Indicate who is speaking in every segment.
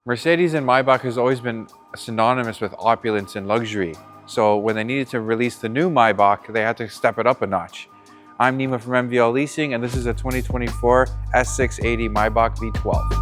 Speaker 1: Mercedes and Maybach has always been synonymous with opulence and luxury. So when they needed to release the new Maybach, they had to step it up a notch. I'm Nima from MVL Leasing, and this is a 2024 S680 Maybach V12.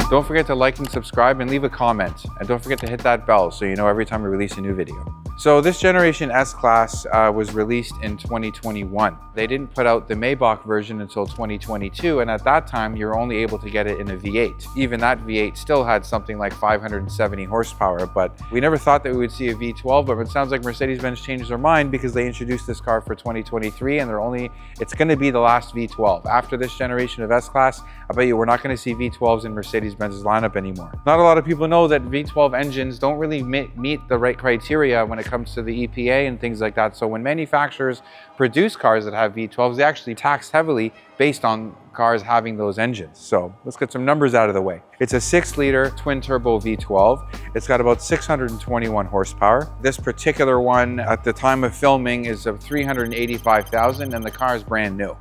Speaker 1: Don't forget to like and subscribe and leave a comment. And don't forget to hit that bell so you know every time we release a new video. So this generation S-Class was released in 2021. They didn't put out the Maybach version until 2022, and at that time you're only able to get it in a V8. Even that V8 still had something like 570 horsepower, but we never thought that we would see a V12, but it sounds like Mercedes-Benz changed their mind because they introduced this car for 2023, and it's going to be the last V12. After this generation of S-Class, I bet you we're not going to see V12s in Mercedes-Benz's lineup anymore. Not a lot of people know that V12 engines don't really meet the right criteria when it comes to the EPA and things like that. So when manufacturers produce cars that have V12s, they actually tax heavily based on cars having those engines. So let's get some numbers out of the way. It's a 6-liter twin-turbo V12. It's got about 621 horsepower. This particular one at the time of filming is of 385,000, and the car is brand new.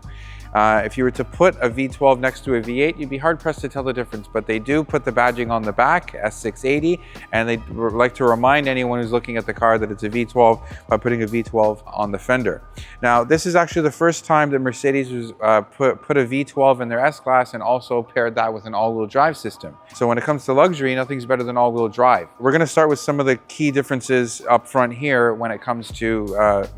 Speaker 1: If you were to put a V12 next to a V8, you'd be hard-pressed to tell the difference, but they do put the badging on the back, S680, and they like to remind anyone who's looking at the car that it's a V12 by putting a V12 on the fender. Now, this is actually the first time that Mercedes was put a V12 in their S-Class and also paired that with an all-wheel drive system. So when it comes to luxury, nothing's better than all-wheel drive. We're going to start with some of the key differences up front here when it comes to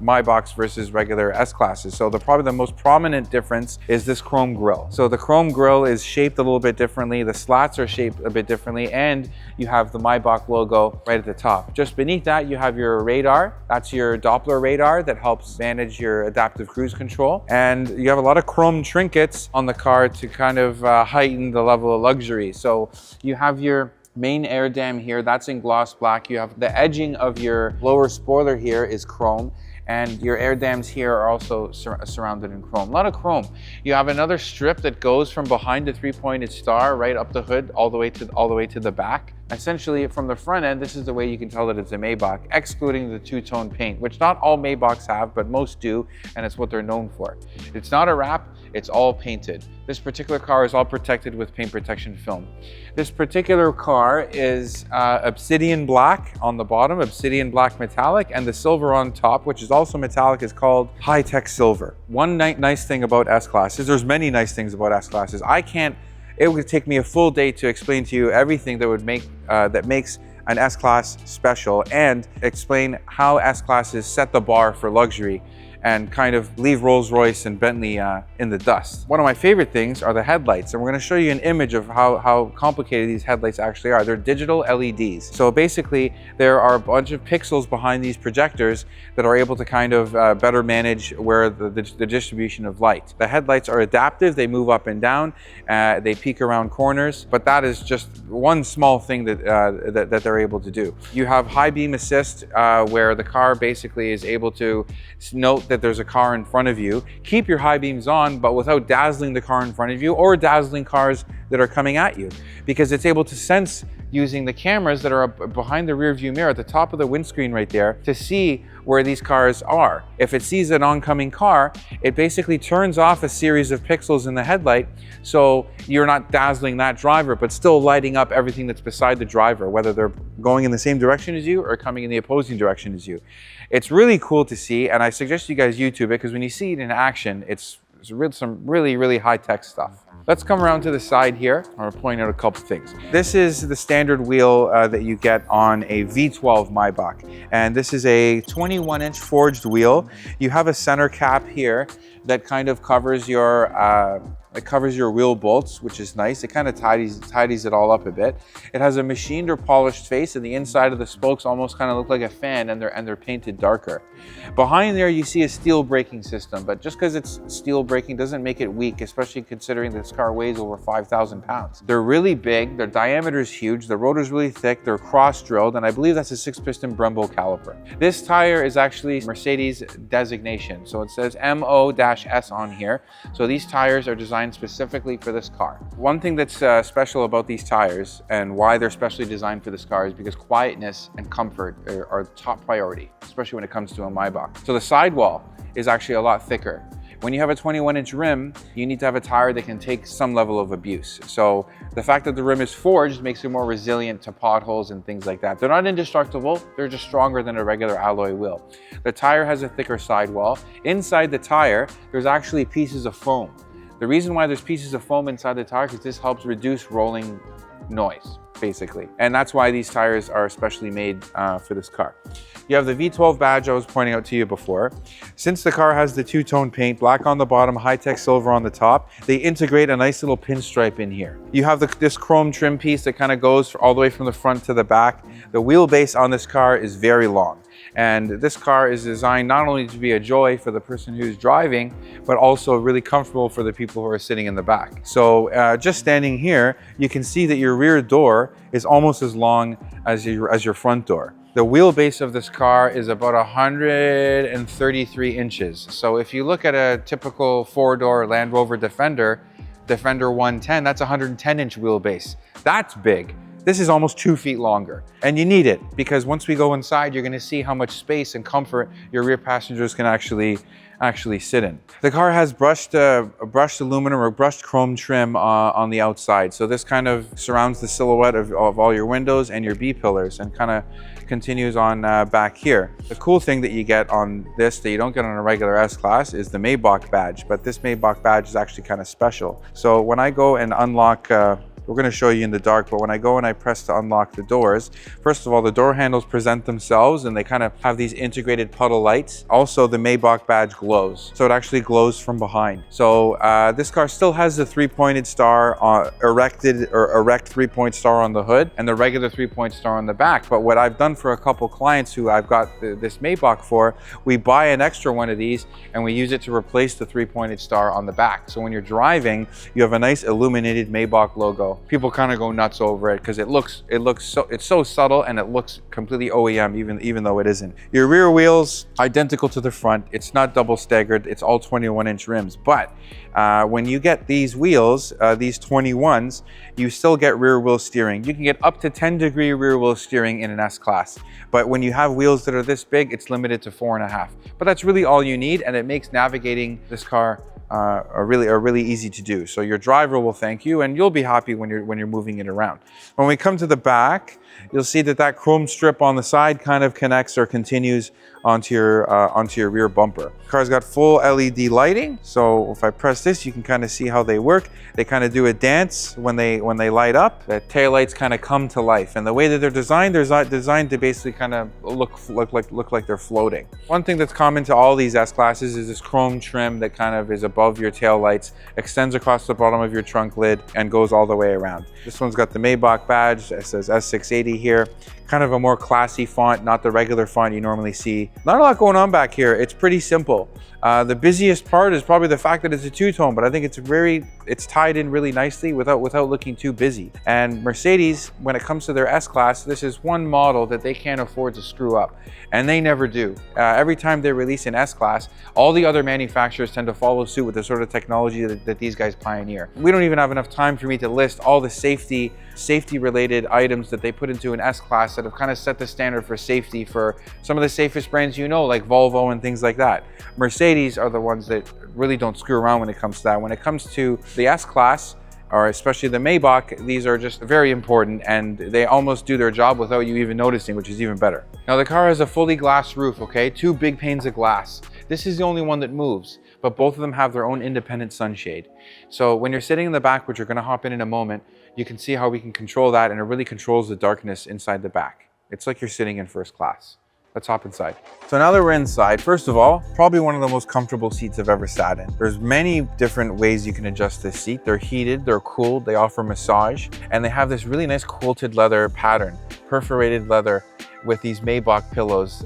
Speaker 1: Maybachs versus regular S-Classes. So probably the most prominent difference is this chrome grille. So the chrome grille is shaped a little bit differently, the slats are shaped a bit differently, and you have the Maybach logo right at the top. Just beneath that, you have your radar. That's your Doppler radar that helps manage your adaptive cruise control. And you have a lot of chrome trinkets on the car to kind of heighten the level of luxury. So you have your main air dam here, that's in gloss black. You have the edging of your lower spoiler here is chrome, and your air dams here are also surrounded in chrome. A lot of chrome. You have another strip that goes from behind the three-pointed star right up the hood all the way to the back. Essentially, from the front end, this is the way you can tell that it's a Maybach, excluding the two-tone paint, which not all Maybachs have, but most do, and it's what they're known for. It's not a wrap, it's all painted. This particular car is all protected with paint protection film. This particular car is obsidian black on the bottom, obsidian black metallic, and the silver on top, which is also metallic, is called high-tech silver. One nice thing about S-Classes, there's many nice things about S-Classes. It would take me a full day to explain to you everything that would makes an S-Class special and explain how S-Classes set the bar for luxury and kind of leave Rolls-Royce and Bentley in the dust. One of my favorite things are the headlights, and we're going to show you an image of how complicated these headlights actually are. They're digital LEDs. So basically, there are a bunch of pixels behind these projectors that are able to kind of better manage where the distribution of light. The headlights are adaptive. They move up and down. They peek around corners, but that is just one small thing that they're able to do. You have high beam assist, where the car basically is able to note that there's a car in front of you, keep your high beams on, but without dazzling the car in front of you or dazzling cars that are coming at you, because it's able to sense using the cameras that are behind the rear view mirror at the top of the windscreen right there to see where these cars are. If it sees an oncoming car, it basically turns off a series of pixels in the headlight, so you're not dazzling that driver, but still lighting up everything that's beside the driver, whether they're going in the same direction as you or coming in the opposing direction as you. It's really cool to see, and I suggest you guys YouTube it, because when you see it in action, it's some really high-tech stuff. Let's come around to the side here. I'm going to point out a couple things. This is the standard wheel that you get on a V12 Maybach, and this is a 21-inch forged wheel. You have a center cap here that kind of covers your wheel bolts, which is nice. It kind of tidies it all up a bit. It has a machined or polished face, and the inside of the spokes almost kind of look like a fan, and they're painted darker. Behind there, you see a steel braking system, but just because it's steel braking doesn't make it weak, especially considering this car weighs over 5,000 pounds. They're really big, their diameter is huge, the rotor's really thick, they're cross-drilled, and I believe that's a 6-piston Brembo caliper. This tire is actually Mercedes designation, so it says MO-S on here. So these tires are designed designed specifically for this car. One thing that's special about these tires and why they're specially designed for this car is because quietness and comfort are top priority, especially when it comes to a Maybach. So the sidewall is actually a lot thicker. When you have a 21-inch rim, you need to have a tire that can take some level of abuse. So the fact that the rim is forged makes it more resilient to potholes and things like that. They're not indestructible, they're just stronger than a regular alloy wheel. The tire has a thicker sidewall. Inside the tire, there's actually pieces of foam. The reason why there's pieces of foam inside the tire is because this helps reduce rolling noise, basically. And that's why these tires are especially made for this car. You have the V12 badge I was pointing out to you before. Since the car has the two-tone paint, black on the bottom, high-tech silver on the top, they integrate a nice little pinstripe in here. You have this chrome trim piece that kind of goes all the way from the front to the back. The wheelbase on this car is very long. And this car is designed not only to be a joy for the person who's driving, but also really comfortable for the people who are sitting in the back. So just standing here, you can see that your rear door is almost as long as your front door. The wheelbase of this car is about 133 inches. So if you look at a typical four-door Land Rover Defender 110, that's a 110-inch wheelbase. That's big. This is almost 2 feet longer, and you need it because once we go inside, you're gonna see how much space and comfort your rear passengers can actually sit in. The car has brushed aluminum or brushed chrome trim on the outside. So this kind of surrounds the silhouette of all your windows and your B-pillars and kind of continues on back here. The cool thing that you get on this that you don't get on a regular S-Class is the Maybach badge, but this Maybach badge is actually kind of special. So when I go and unlock, we're going to show you in the dark, but when I go and I press to unlock the doors, first of all, the door handles present themselves and they kind of have these integrated puddle lights. Also, the Maybach badge glows. So it actually glows from behind. So this car still has the three-pointed star, erect three-point star on the hood and the regular three-point star on the back. But what I've done for a couple clients who I've got this Maybach for, we buy an extra one of these and we use it to replace the three-pointed star on the back. So when you're driving, you have a nice illuminated Maybach logo. People kind of go nuts over it because it's so subtle and it looks completely OEM even though it isn't. Your rear wheels identical to the front. It's not double staggered. It's all 21-inch rims. But when you get these wheels, these 21s, you still get rear wheel steering. You can get up to 10-degree rear wheel steering in an S-Class. But when you have wheels that are this big, it's limited to 4.5. But that's really all you need, and it makes navigating this car are really easy to do. So your driver will thank you and you'll be happy when you're moving it around. When we come to the back, you'll see that chrome strip on the side kind of connects or continues onto your rear bumper. The car's got full LED lighting. So if I press this, you can kind of see how they work. They kind of do a dance when they light up. The taillights kind of come to life. And the way that they're designed to basically kind of look like they're floating. One thing that's common to all these S-Classes is this chrome trim that kind of is above your taillights, extends across the bottom of your trunk lid and goes all the way around. This one's got the Maybach badge. It says S680 here. Kind of a more classy font, not the regular font you normally see. Not a lot going on back here. It's pretty simple. The busiest part is probably the fact that it's a two-tone, but I think it's tied in really nicely without looking too busy. And Mercedes, when it comes to their S-Class, this is one model that they can't afford to screw up, and they never do. Every time they release an S-Class, all the other manufacturers tend to follow suit with the sort of technology that these guys pioneer. We don't even have enough time for me to list all the safety-related items that they put into an S-Class that have kind of set the standard for safety for some of the safest brands like Volvo and things like that. Mercedes are the ones that really don't screw around when it comes to that. When it comes to the S-Class, or especially the Maybach, these are just very important and they almost do their job without you even noticing, which is even better. Now the car has a fully glass roof, okay? 2 big panes of glass. This is the only one that moves, but both of them have their own independent sunshade. So when you're sitting in the back, which you're gonna hop in a moment, you can see how we can control that, and it really controls the darkness inside the back. It's like you're sitting in first class. Let's hop inside. So now that we're inside, first of all, probably one of the most comfortable seats I've ever sat in. There's many different ways you can adjust this seat. They're heated, they're cooled, they offer massage, and they have this really nice quilted leather pattern, perforated leather with these Maybach pillows.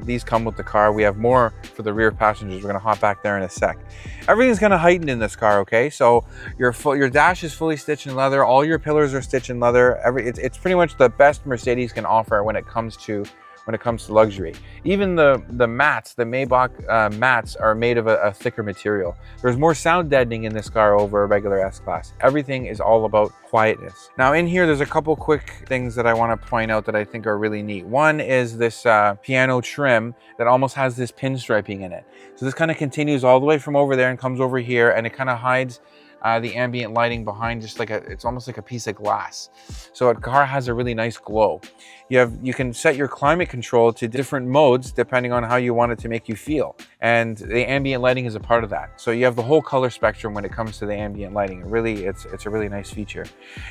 Speaker 1: These come with the car. We have more for the rear passengers. We're gonna hop back there in a sec. Everything's kind of heightened in this car, okay? So your dash is fully stitched in leather. All your pillars are stitched in leather. It's pretty much the best Mercedes can offer when it comes to when it comes to luxury. Even the mats, the Maybach mats are made of a thicker material. There's more sound deadening in this car over a regular S-Class. Everything is all about quietness. Now in here, there's a couple quick things that I want to point out that I think are really neat. One is this piano trim that almost has this pinstriping in it. So this kind of continues all the way from over there and comes over here, and it kind of hides the ambient lighting behind, just like it's almost like a piece of glass. So a car has a really nice glow. You can set your climate control to different modes depending on how you want it to make you feel. And the ambient lighting is a part of that. So you have the whole color spectrum when it comes to the ambient lighting. It's a really nice feature.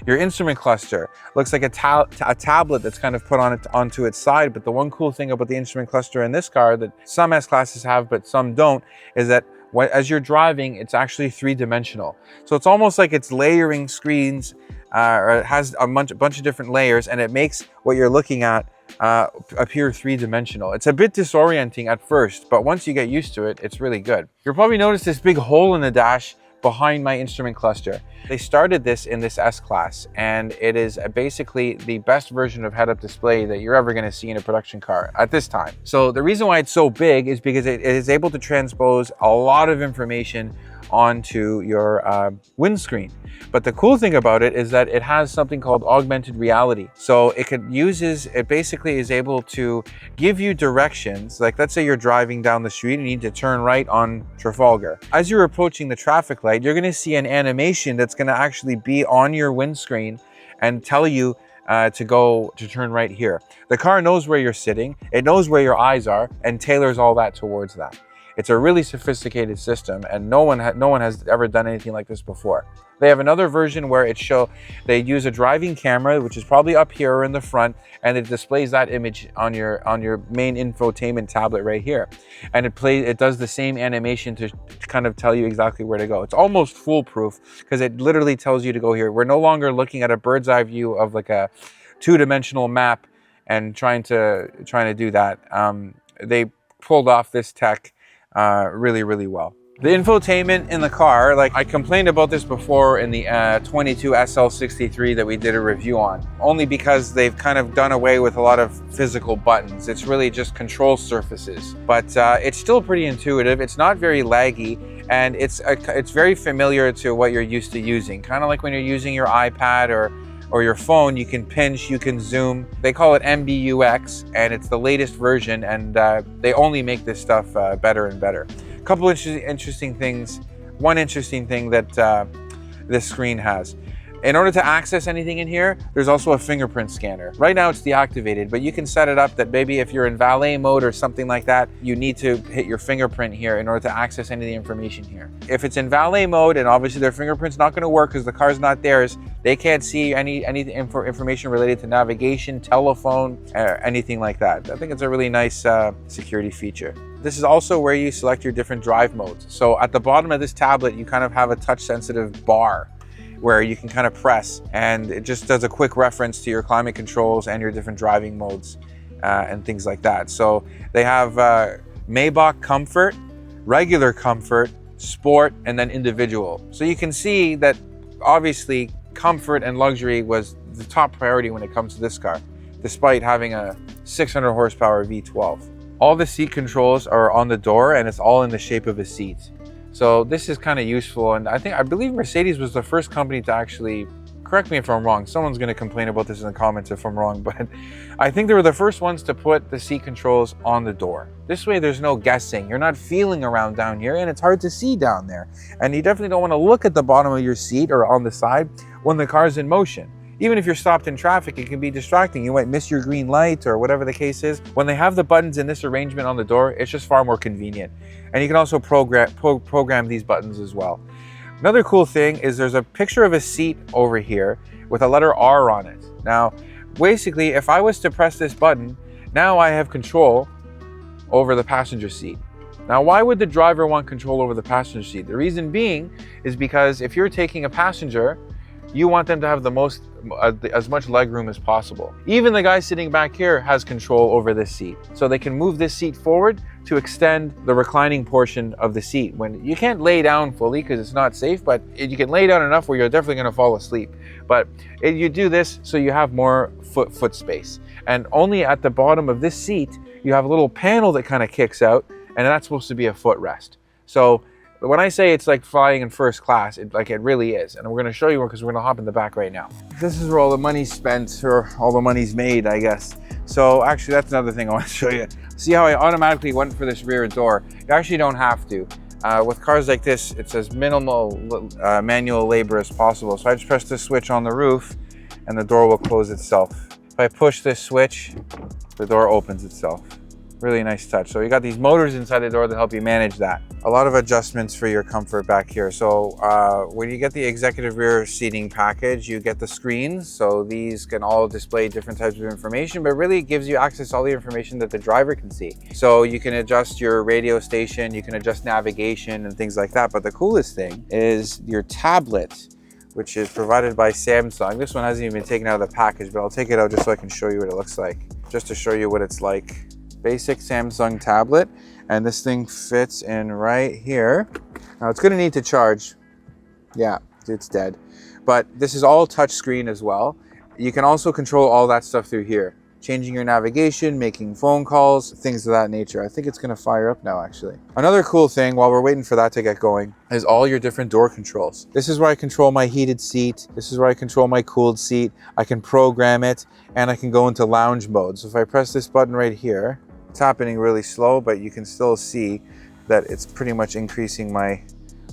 Speaker 1: Your instrument cluster looks like a tablet that's kind of put onto its side. But the one cool thing about the instrument cluster in this car that some S-Classes have, but some don't, is that as you're driving, it's actually three-dimensional. So it's almost like it's layering screens, or it has a bunch of different layers, and it makes what you're looking at appear three-dimensional. It's a bit disorienting at first, but once you get used to it, it's really good. You'll probably notice this big hole in the dash behind my instrument cluster. They started this in this S-Class, and it is basically the best version of head-up display that you're ever going to see in a production car at this time. So the reason why it's so big is because it is able to transpose a lot of information onto your windscreen. But the cool thing about it is that it has something called augmented reality. So it basically is able to give you directions. Like, let's say you're driving down the street and you need to turn right on Trafalgar. As you're approaching the traffic light, you're going to see an animation that's going to actually be on your windscreen and tell you to turn right here. The car knows where you're sitting, it knows where your eyes are, and tailors all that towards that. It's a really sophisticated system, and no one has ever done anything like this before. They have another version where they use a driving camera, which is probably up here or in the front, and it displays that image on your main infotainment tablet right here. And it does the same animation to kind of tell you exactly where to go. It's almost foolproof because it literally tells you to go here. We're no longer looking at a bird's eye view of like a two-dimensional map and trying to do that. They pulled off this tech really, really well. The infotainment in the car, like I complained about this before in the 22 SL63 that we did a review on, only because they've kind of done away with a lot of physical buttons. It's really just control surfaces, but it's still pretty intuitive. It's not very laggy, and it's very familiar to what you're used to using. Kind of like when you're using your iPad or your phone, you can pinch, you can zoom. They call it MBUX, and it's the latest version, and they only make this stuff better and better. A couple interesting things. One interesting thing that this screen has. In order to access anything in here, there's also a fingerprint scanner. Right now it's deactivated, but you can set it up that maybe if you're in valet mode or something like that, you need to hit your fingerprint here in order to access any of the information here. If it's in valet mode, and obviously their fingerprint's not gonna work because the car's not theirs, they can't see any information related to navigation, telephone, anything like that. I think it's a really nice security feature. This is also where you select your different drive modes. So at the bottom of this tablet, you kind of have a touch-sensitive bar where you can kind of press, and it just does a quick reference to your climate controls and your different driving modes and things like that. So they have Maybach Comfort, Regular Comfort, Sport, and then Individual. So you can see that obviously comfort and luxury was the top priority when it comes to this car, despite having a 600 horsepower V12. All the seat controls are on the door, and it's all in the shape of a seat. So this is kind of useful, and I believe Mercedes was the first company to actually, correct me if I'm wrong, someone's going to complain about this in the comments if I'm wrong, but I think they were the first ones to put the seat controls on the door. This way there's no guessing. You're not feeling around down here, and it's hard to see down there. And you definitely don't want to look at the bottom of your seat or on the side when the car's in motion. Even if you're stopped in traffic, it can be distracting. You might miss your green light or whatever the case is. When they have the buttons in this arrangement on the door, it's just far more convenient. And you can also program these buttons as well. Another cool thing is there's a picture of a seat over here with a letter R on it. Now, basically, if I was to press this button, now I have control over the passenger seat. Now, why would the driver want control over the passenger seat? The reason being is because if you're taking a passenger, you want them to have as much leg room as possible. Even the guy sitting back here has control over this seat. So they can move this seat forward to extend the reclining portion of the seat. When you can't lay down fully because it's not safe, but you can lay down enough where you're definitely going to fall asleep. But you do this so you have more foot space. And only at the bottom of this seat, you have a little panel that kind of kicks out, and that's supposed to be a footrest. So when I say it's like flying in first class, it really is. And we're going to show you because we're going to hop in the back right now. This is where all the money's spent, or all the money's made, I guess. So actually, that's another thing I want to show you. See how I automatically went for this rear door? You actually don't have to. With cars like this, it's as minimal manual labor as possible. So I just press this switch on the roof and the door will close itself. If I push this switch, the door opens itself. Really nice touch. So you got these motors inside the door that help you manage that. A lot of adjustments for your comfort back here. So when you get the executive rear seating package, you get the screens. So these can all display different types of information, but really it gives you access to all the information that the driver can see. So you can adjust your radio station, you can adjust navigation and things like that. But the coolest thing is your tablet, which is provided by Samsung. This one hasn't even been taken out of the package, but I'll take it out just so I can show you what it looks like. Just to show you what it's like. Basic Samsung tablet, and this thing fits in right here. Now it's gonna need to charge. Yeah, it's dead. But this is all touch screen as well. You can also control all that stuff through here. Changing your navigation, making phone calls, things of that nature. I think it's gonna fire up now, actually. Another cool thing, while we're waiting for that to get going, is all your different door controls. This is where I control my heated seat. This is where I control my cooled seat. I can program it, and I can go into lounge mode. So if I press this button right here, it's happening really slow, but you can still see that it's pretty much increasing my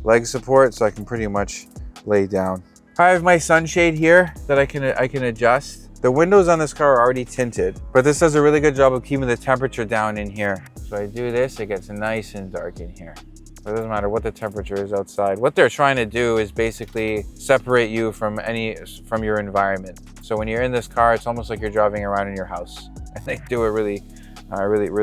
Speaker 1: leg support, so I can pretty much lay down. I have my sunshade here that I can adjust. The windows on this car are already tinted, but this does a really good job of keeping the temperature down in here. So I do this, it gets nice and dark in here. So it doesn't matter what the temperature is outside. What they're trying to do is basically separate you from your environment. So when you're in this car, it's almost like you're driving around in your house. And they do a really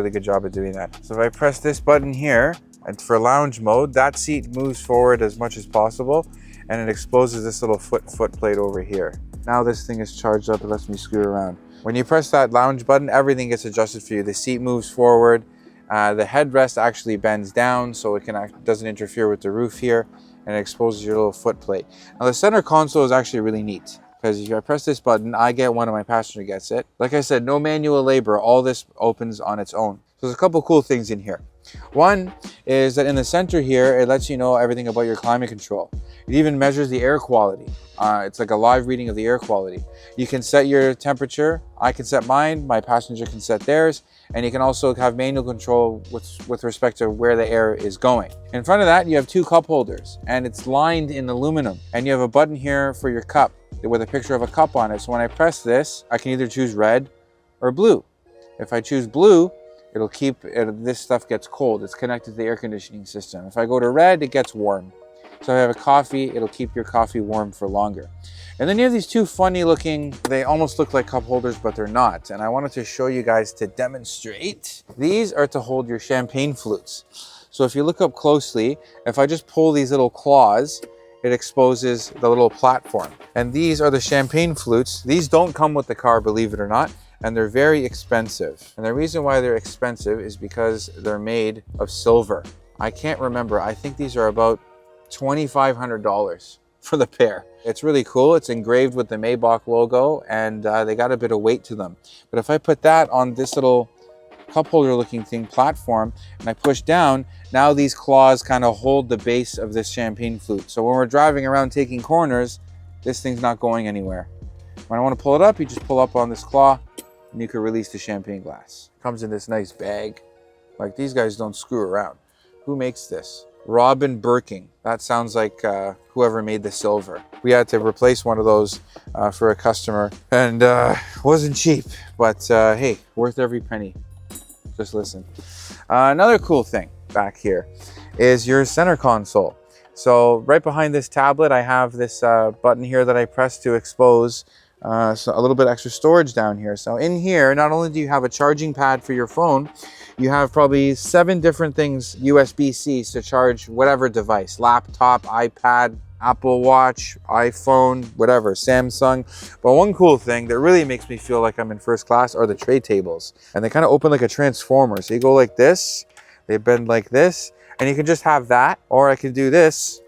Speaker 1: good job of doing that. So if I press this button here, and for lounge mode, that seat moves forward as much as possible, and it exposes this little foot plate over here. Now this thing is charged up, it lets me screw around. When you press that lounge button, everything gets adjusted for you. The seat moves forward, the headrest actually bends down, so it doesn't interfere with the roof here, and it exposes your little foot plate. Now the center console is actually really neat, because if I press this button, I get one, and my passenger gets it. Like I said, no manual labor, all this opens on its own. So there's a couple cool things in here. One is that in the center here, it lets you know everything about your climate control. It even measures the air quality. It's like a live reading of the air quality. You can set your temperature. I can set mine, my passenger can set theirs, and you can also have manual control with respect to where the air is going. In front of that, you have two cup holders, and it's lined in aluminum. And you have a button here for your cup with a picture of a cup on it. So when I press this, I can either choose red or blue. If I choose blue, it'll keep this stuff gets cold. It's connected to the air conditioning system. If I go to red, it gets warm. So if I have a coffee, it'll keep your coffee warm for longer. And then you have these two funny looking, they almost look like cup holders, but they're not. And I wanted to show you guys to demonstrate. These are to hold your champagne flutes. So if you look up closely, if I just pull these little claws, it exposes the little platform. And these are the champagne flutes. These don't come with the car, believe it or not. And they're very expensive. And the reason why they're expensive is because they're made of silver. I can't remember. I think these are about $2,500 for the pair. It's really cool. It's engraved with the Maybach logo, and they got a bit of weight to them. But if I put that on this little cup holder looking thing platform and I push down, now these claws kind of hold the base of this champagne flute. So when we're driving around taking corners, this thing's not going anywhere. When I want to pull it up, you just pull up on this claw and you can release the champagne glass. Comes in this nice bag. Like, these guys don't screw around. Who makes this? Robin Birking. That sounds like whoever made the silver. We had to replace one of those for a customer, and wasn't cheap, but hey, worth every penny. Just listen. Another cool thing back here is your center console. So right behind this tablet, I have this button here that I press to expose so a little bit extra storage down here. So in here, not only do you have a charging pad for your phone, you have probably 7 different things, USB-Cs, to charge whatever device, laptop, iPad, Apple Watch, iPhone, whatever, Samsung. But one cool thing that really makes me feel like I'm in first class are the tray tables. And they kind of open like a transformer. So you go like this, They bend like this, and you can just have that, or I could do this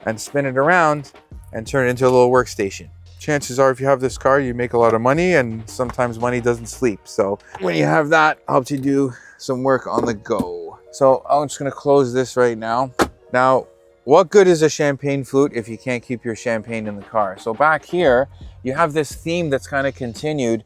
Speaker 1: and spin it around and turn it into a little workstation. Chances are if you have this car, you make a lot of money, and sometimes money doesn't sleep. So when you have that, it helps you do some work on the go. So I'm just gonna close this right now. Now, what good is a champagne flute if you can't keep your champagne in the car? So back here, you have this theme that's kind of continued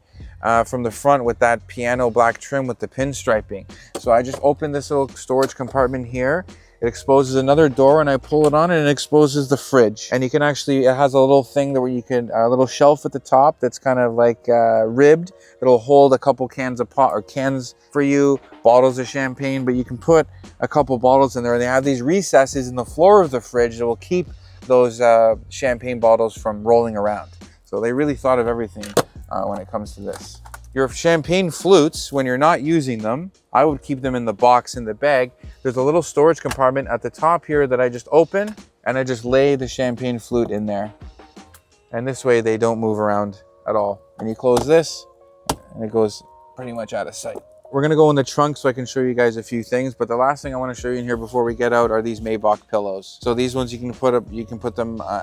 Speaker 1: from the front with that piano black trim with the pinstriping. So I just opened this little storage compartment here. It exposes another door, and I pull it on and it exposes the fridge. And you can actually, it has a little thing where you can, a little shelf at the top that's kind of like ribbed. It'll hold a couple cans of pot or cans for you, bottles of champagne, but you can put a couple bottles in there. And they have these recesses in the floor of the fridge that will keep those champagne bottles from rolling around. So they really thought of everything when it comes to this. Your champagne flutes, when you're not using them, I would keep them in the box in the bag. There's a little storage compartment at the top here that I just open, and I just lay the champagne flute in there. And this way they don't move around at all. And you close this, and it goes pretty much out of sight. We're gonna go in the trunk so I can show you guys a few things, but the last thing I want to show you in here before we get out are these Maybach pillows. So these ones you can put up,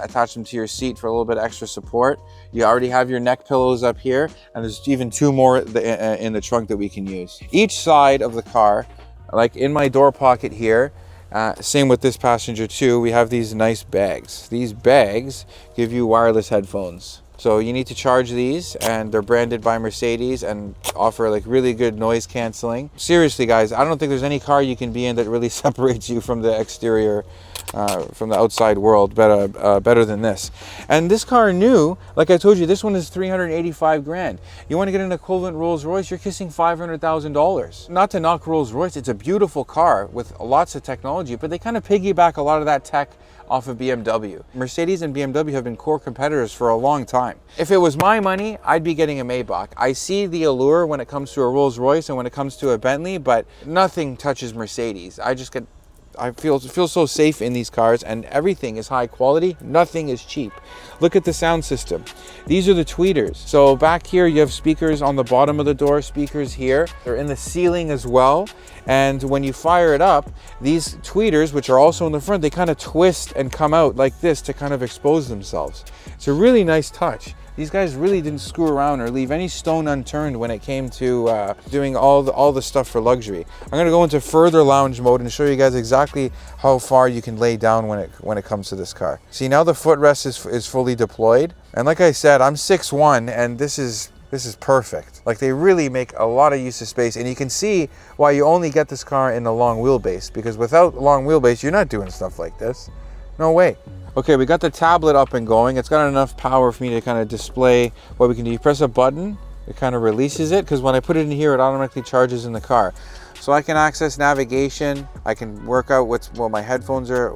Speaker 1: attach them to your seat for a little bit extra support. You already have your neck pillows up here, and there's even two more in the trunk that we can use. Each side of the car, like in my door pocket here, same with this passenger too, we have these nice bags. These bags give you wireless headphones. So you need to charge these, and they're branded by Mercedes and offer like really good noise canceling. Seriously guys, I don't think there's any car you can be in that really separates you from the exterior, from the outside world better than this. And this car new, like I told you, this one is 385 grand. You want to get an equivalent Rolls Royce, you're kissing $500,000. Not to knock Rolls Royce, it's a beautiful car with lots of technology, but they kind of piggyback a lot of that tech off of BMW. Mercedes and BMW have been core competitors for a long time. If it was my money, I'd be getting a Maybach. I see the allure when it comes to a Rolls Royce and when it comes to a Bentley, but nothing touches Mercedes. I feel so safe in these cars, and everything is high quality. Nothing is cheap. Look at the sound system. These are the tweeters. So back here you have speakers on the bottom of the door, speakers here. They're in the ceiling as well. And when you fire it up, these tweeters, which are also in the front, they kind of twist and come out like this to kind of expose themselves. It's a really nice touch. These guys really didn't screw around or leave any stone unturned when it came to doing all the stuff for luxury. I'm going to go into further lounge mode and show you guys exactly how far you can lay down when it comes to this car. See, now the footrest is fully deployed, and like I said, I'm 6'1", and this is perfect. Like, they really make a lot of use of space, and you can see why you only get this car in the long wheelbase, because without long wheelbase, you're not doing stuff like this. No way. Okay, we got the tablet up and going. It's got enough power for me to kind of display what we can do. You press a button, it kind of releases it, because when I put it in here, it automatically charges in the car. So I can access navigation. I can work out what my headphones are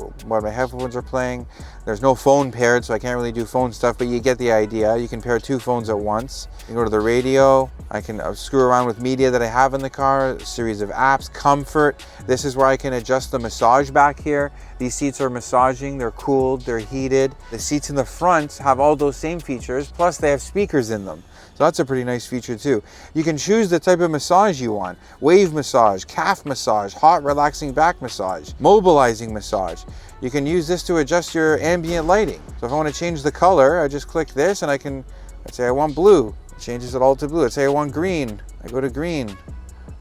Speaker 1: playing. There's no phone paired, so I can't really do phone stuff, but you get the idea. You can pair two phones at once. You can go to the radio. I can screw around with media that I have in the car, a series of apps, comfort. This is where I can adjust the massage back here. These seats are massaging, they're cooled, they're heated. The seats in the front have all those same features, plus they have speakers in them. So that's a pretty nice feature too. You can choose the type of massage you want. Wave massage, calf massage, hot relaxing back massage, mobilizing massage. You can use this to adjust your ambient lighting. So if I want to change the color, I just click this and let's say I want blue. It changes it all to blue. Let's say I want green. I go to green.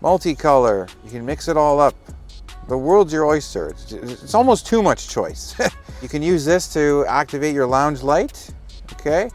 Speaker 1: Multicolor. You can mix it all up. The world's your oyster. It's almost too much choice. You can use this to activate your lounge light. Okay.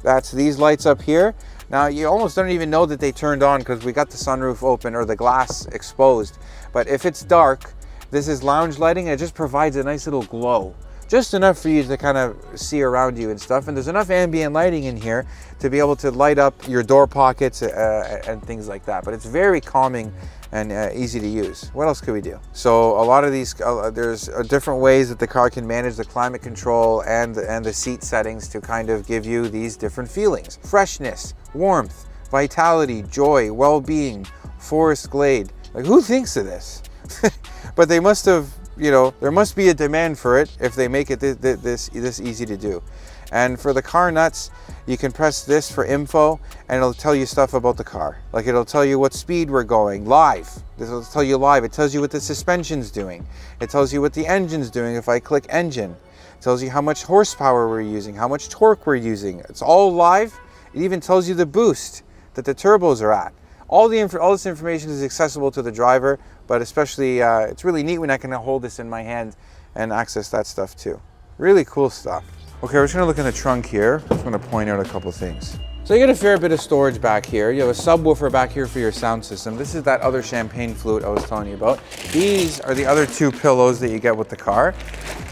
Speaker 1: That's these lights up here. Now, you almost don't even know that they turned on because we got the sunroof open or the glass exposed. But if it's dark, this is lounge lighting, and it just provides a nice little glow. Just enough for you to kind of see around you and stuff. And there's enough ambient lighting in here to be able to light up your door pockets and things like that. But it's very calming and easy to use. What else could we do? So a lot of these, there's different ways that the car can manage the climate control and the seat settings to kind of give you these different feelings. Freshness, warmth, vitality, joy, well-being, forest glade. Like, who thinks of this? But they must have, you know, there must be a demand for it if they make it this easy to do. And for the car nuts, you can press this for info and it'll tell you stuff about the car. Like it'll tell you what speed we're going live. This will tell you live. It tells you what the suspension's doing. It tells you what the engine's doing if I click engine. It tells you how much horsepower we're using, how much torque we're using. It's all live. It even tells you the boost that the turbos are at. All this information is accessible to the driver, but especially it's really neat when I can hold this in my hand and access that stuff too. Really cool stuff. Okay, we're just gonna look in the trunk here. I'm just gonna point out a couple things. So you get a fair bit of storage back here. You have a subwoofer back here for your sound system. This is that other champagne flute I was telling you about. These are the other two pillows that you get with the car.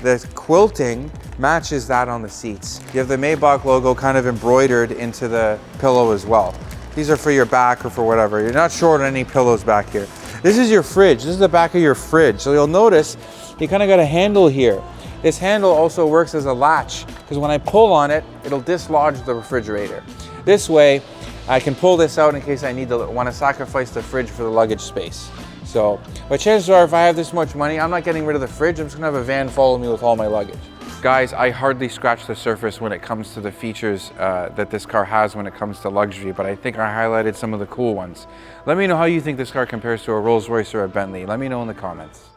Speaker 1: The quilting matches that on the seats. You have the Maybach logo kind of embroidered into the pillow as well. These are for your back or for whatever. You're not short on any pillows back here. This is your fridge. This is the back of your fridge. So you'll notice you kind of got a handle here. This handle also works as a latch because when I pull on it, it'll dislodge the refrigerator. This way, I can pull this out in case I want to sacrifice the fridge for the luggage space. So, but chances are if I have this much money, I'm not getting rid of the fridge. I'm just gonna have a van follow me with all my luggage. Guys, I hardly scratch the surface when it comes to the features that this car has when it comes to luxury, but I think I highlighted some of the cool ones. Let me know how you think this car compares to a Rolls-Royce or a Bentley. Let me know in the comments.